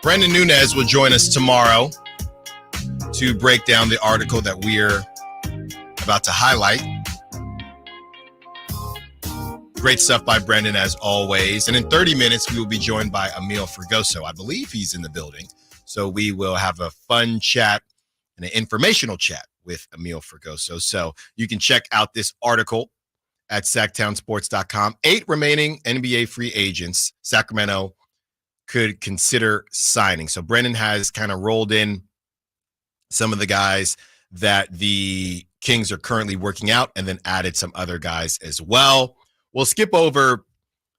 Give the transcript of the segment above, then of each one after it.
Brendan Nunez will join us tomorrow to break down the article that we're about to highlight. Great stuff by Brendan, as always. And in 30 minutes, we will be joined by Emil Fregoso. I believe he's in the building. So we will have a fun chat and an informational chat with Emil Fregoso. So you can check out this article at SactownSports.com. 8 remaining NBA free agents Sacramento could consider signing. So Brendan has kind of rolled in some of the guys that the Kings are currently working out and then added some other guys as well. We'll skip over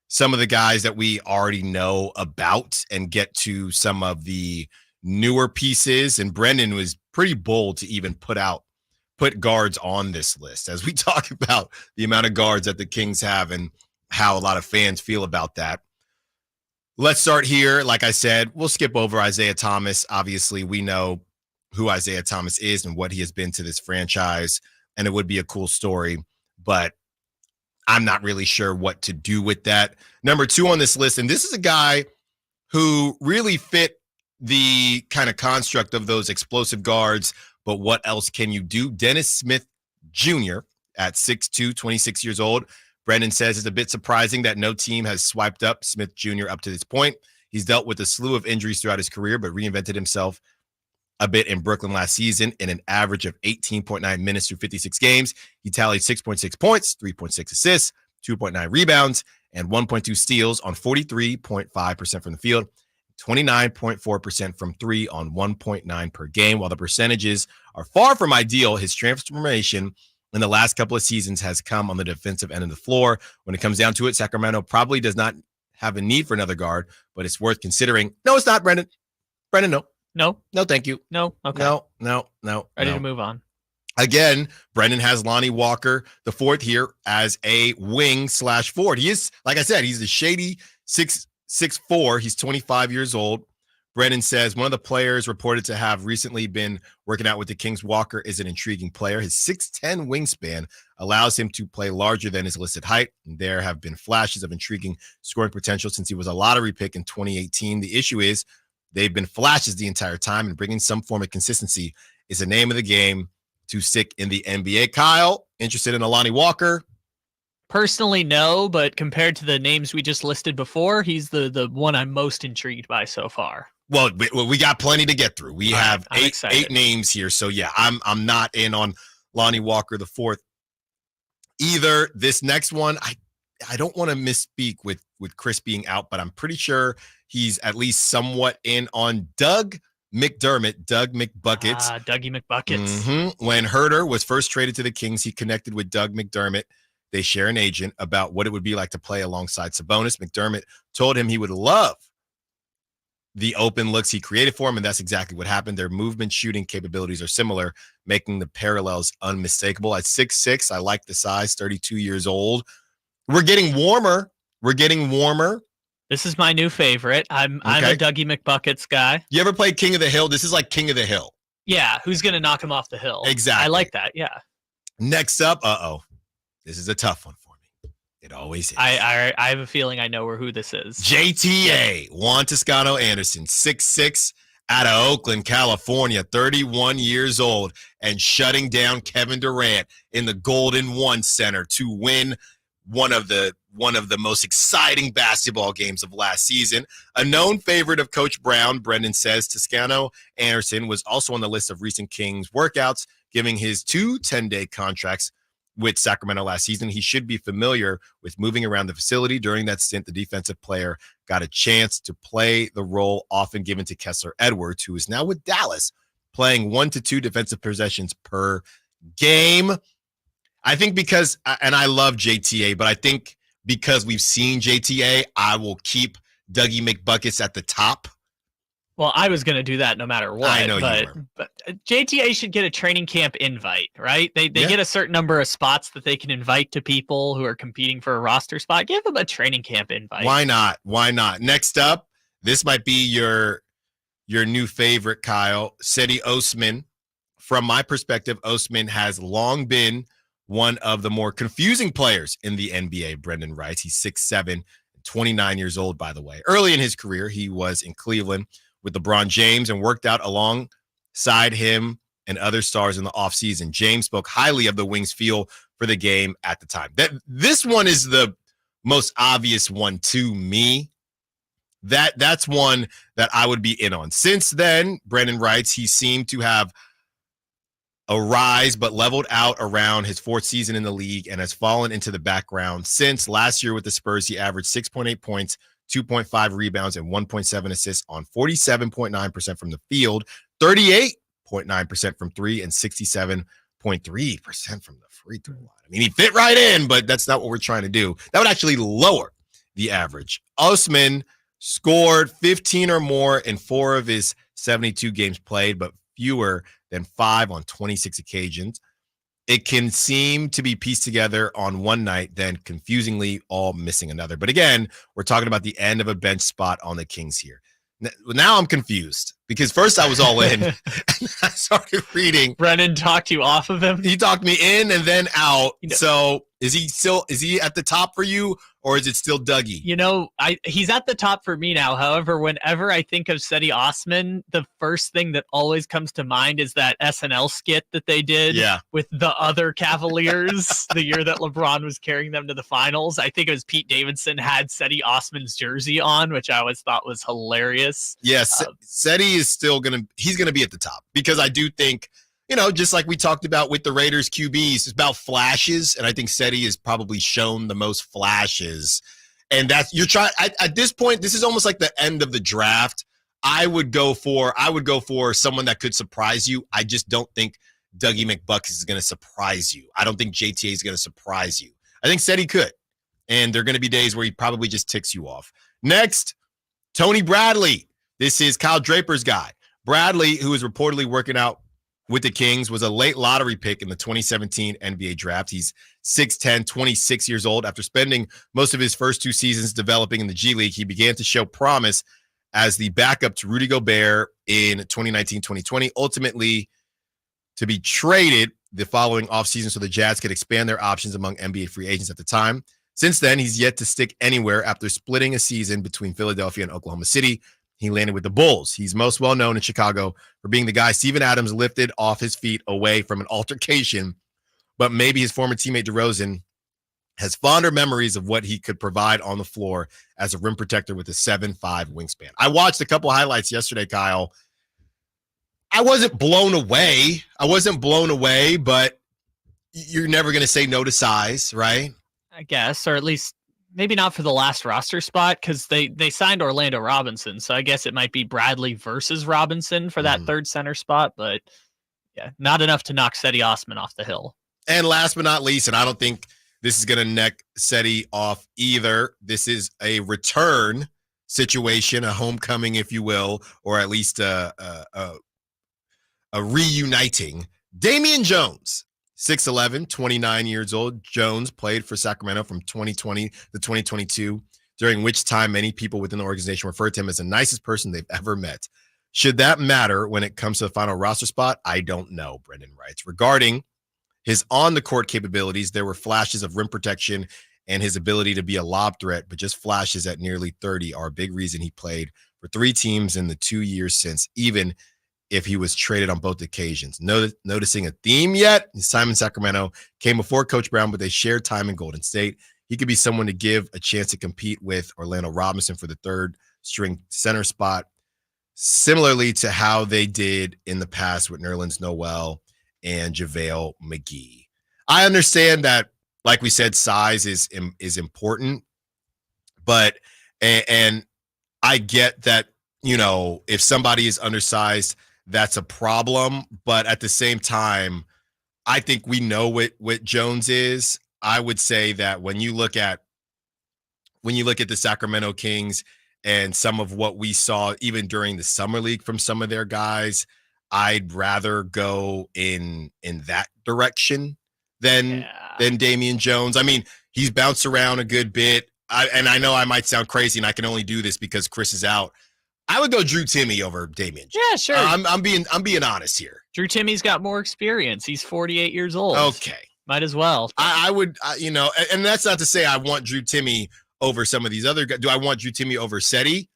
some of the guys that we already know about and get to some of the newer pieces. And Brendan was pretty bold to even put guards on this list as we talk about the amount of guards that the Kings have and how a lot of fans feel about that. Let's start here. Like I said, we'll skip over Isaiah Thomas. Obviously, we know who Isaiah Thomas is and what he has been to this franchise, and it would be a cool story, but I'm not really sure what to do with that. Number 2 on this list, and this is a guy who really fit the kind of construct of those explosive guards, but what else can you do? Dennis Smith Jr. at 6'2", 26 years old. Brendan says it's a bit surprising that no team has swiped up Smith Jr. up to this point. He's dealt with a slew of injuries throughout his career, but reinvented himself a bit in Brooklyn last season in an average of 18.9 minutes through 56 games. He tallied 6.6 points, 3.6 assists, 2.9 rebounds, and 1.2 steals on 43.5% from the field, 29.4% from 3 on 1.9 per game. While the percentages are far from ideal, his transformation in the last couple of seasons has come on the defensive end of the floor. When it comes down to it, Sacramento probably does not have a need for another guard, but it's worth considering. No, it's not, Brendan. Brendan, no. No, thank you. No, okay. No. Ready to move on. Again, Brendan has Lonnie Walker, the 4th here, as a wing/forward. He is, like I said, he's a shady 6'4". He's 25 years old. Brendan says one of the players reported to have recently been working out with the Kings. Walker is an intriguing player. His 6'10" wingspan allows him to play larger than his listed height. And there have been flashes of intriguing scoring potential since he was a lottery pick in 2018. The issue is they've been flashes the entire time, and bringing some form of consistency is the name of the game to stick in the NBA. Kyle, interested in Lonnie Walker? Personally, no, but compared to the names we just listed before, he's the one I'm most intrigued by so far. Well, we got plenty to get through. We have eight names here. So, yeah, I'm not in on Lonnie Walker, the 4th either. This next one, I don't want to misspeak with Chris being out, but I'm pretty sure he's at least somewhat in on Doug McDermott, Doug McBuckets. Dougie McBuckets. Mm-hmm. When Herter was first traded to the Kings, he connected with Doug McDermott. They share an agent about what it would be like to play alongside Sabonis. McDermott told him he would love the open looks he created for him, and that's exactly what happened. Their movement shooting capabilities are similar, making the parallels unmistakable. At 6'6", I like the size, 32 years old. We're getting warmer. This is my new favorite. I'm a Dougie McBuckets guy. You ever played King of the Hill? This is like King of the Hill. Yeah, who's going to knock him off the hill? Exactly. I like that, yeah. Next up, this is a tough one for me. It always is. I have a feeling I know who this is. JTA, Juan Toscano-Anderson, 6'6", out of Oakland, California, 31 years old, and shutting down Kevin Durant in the Golden One Center to win one of the most exciting basketball games of last season. A known favorite of Coach Brown, Brendan says Toscano-Anderson was also on the list of recent Kings workouts, giving his 2 10-day contracts with Sacramento last season. He should be familiar with moving around the facility. During that stint, the defensive player got a chance to play the role often given to Kessler Edwards, who is now with Dallas, playing 1 to 2 defensive possessions per game. I think because, and I love JTA, but I think because we've seen JTA, I will keep Dougie McBuckets at the top. Well, I was going to do that no matter what. I know you were. But JTA should get a training camp invite, right? They get a certain number of spots that they can invite to people who are competing for a roster spot. Give them a training camp invite. Why not? Next up, this might be your new favorite, Kyle. Cedi Osman. From my perspective, Osman has long been one of the more confusing players in the NBA, Brendan writes. He's 6'7", 29 years old, by the way. Early in his career, he was in Cleveland with LeBron James and worked out alongside him and other stars in the offseason. James spoke highly of the Wings' feel for the game at the time. This one is the most obvious one to me. That's one that I would be in on. Since then, Brendan writes, he seemed to have a rise but leveled out around his fourth season in the league and has fallen into the background. Since last year with the Spurs, he averaged 6.8 points, 2.5 rebounds, and 1.7 assists on 47.9% from the field, 38.9% from three, and 67.3% from the free throw line. I mean, he fit right in, but that's not what we're trying to do. That would actually lower the average. Osman scored 15 or more in 4 of his 72 games played, but fewer than 5 on 26 occasions. It can seem to be pieced together on one night, then confusingly all missing another. But again, we're talking about the end of a bench spot on the Kings here. Now I'm confused because first I was all in and I started reading. Brennan talked you off of him? He talked me in and then out. So is he at the top for you, or is it still Dougie? He's at the top for me now. However, whenever I think of Cedi Osman, the first thing that always comes to mind is that SNL skit that they did with the other Cavaliers the year that LeBron was carrying them to the finals. I think it was Pete Davidson had Cedi Osman's jersey on, which I always thought was hilarious. Yes, Cedi is still he's going to be at the top because I do think, just like we talked about with the Raiders QBs, it's about flashes. And I think Cedi has probably shown the most flashes. And at this point, this is almost like the end of the draft. I would go for someone that could surprise you. I just don't think Dougie McBuck is going to surprise you. I don't think JTA is going to surprise you. I think Cedi could. And there are going to be days where he probably just ticks you off. Next, Tony Bradley. This is Kyle Draper's guy. Bradley, who is reportedly working out with the Kings, was a late lottery pick in the 2017 NBA draft. He's 6'10", 26 years old. After spending most of his first 2 seasons developing in the G League, he began to show promise as the backup to Rudy Gobert in 2019-2020, ultimately to be traded the following offseason so the Jazz could expand their options among NBA free agents at the time. Since then, he's yet to stick anywhere after splitting a season between Philadelphia and Oklahoma City. He landed with the Bulls. He's most well known in Chicago for being the guy Steven Adams lifted off his feet away from an altercation, but maybe his former teammate DeRozan has fonder memories of what he could provide on the floor as a rim protector with a 7'5" wingspan. I watched a couple highlights yesterday, Kyle. I wasn't blown away, but you're never going to say no to size, right? I guess, or at least maybe not for the last roster spot, because they signed Orlando Robinson, so I guess it might be Bradley versus Robinson for that third center spot, but yeah, not enough to knock Cedi Osman off the hill. And last but not least, and I don't think this is going to neck Cedi off either, this is a return situation, a homecoming, if you will, or at least a reuniting. Damian Jones. 6'11", 29 years old. Jones played for Sacramento from 2020 to 2022, during which time many people within the organization referred to him as the nicest person they've ever met. Should that matter when it comes to the final roster spot? I don't know, Brendan writes. Regarding his on-the-court capabilities, there were flashes of rim protection and his ability to be a lob threat, but just flashes at nearly 30 are a big reason he played for 3 teams in the 2 years since, even if he was traded on both occasions. Noticing a theme yet? His time in Sacramento came before Coach Brown, but they shared time in Golden State. He could be someone to give a chance to compete with Orlando Robinson for the third string center spot, similarly to how they did in the past with Nerlens Noel and JaVale McGee. I understand that, like we said, size is important, but and I get that, if somebody is undersized, that's a problem. But at the same time, I think we know what Jones is. I would say that when you look at the Sacramento Kings and some of what we saw even during the summer league from some of their guys, I'd rather go in that direction than Damian Jones. I mean, he's bounced around a good bit. I know I might sound crazy, and I can only do this because Chris is out. I would go Drew Timme over Damian Jones. Yeah, sure. I'm being honest here. Drew Timme's got more experience. He's 48 years old. Okay. Might as well. I would, and that's not to say I want Drew Timme over some of these other guys. Do I want Drew Timme over Cedi?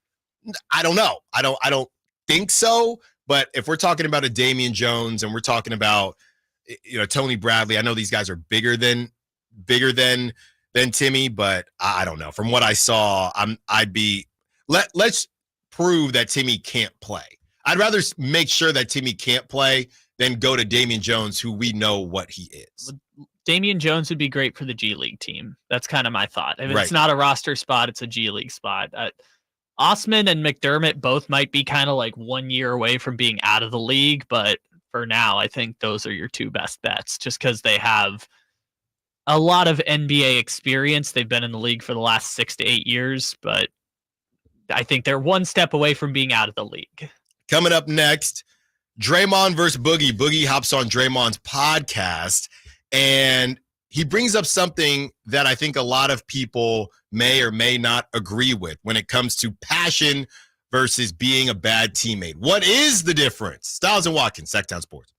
I don't know. I don't think so. But if we're talking about a Damian Jones and we're talking about, Tony Bradley, I know these guys are bigger than Timmy, but I don't know. From what I saw, let's prove that Timmy can't play. I'd rather make sure that Timmy can't play than go to Damian Jones, who we know what he is. Damian Jones would be great for the G League team. That's kind of my thought. I mean, right. It's not a roster spot. It's a G League spot. Osman and McDermott both might be kind of like 1 year away from being out of the league, but for now, I think those are your two best bets just because they have a lot of NBA experience. They've been in the league for the last 6 to 8 years, but I think they're one step away from being out of the league. Coming up next, Draymond versus Boogie. Boogie hops on Draymond's podcast, and he brings up something that I think a lot of people may or may not agree with when it comes to passion versus being a bad teammate. What is the difference? Stiles and Watkins, Sactown Sports.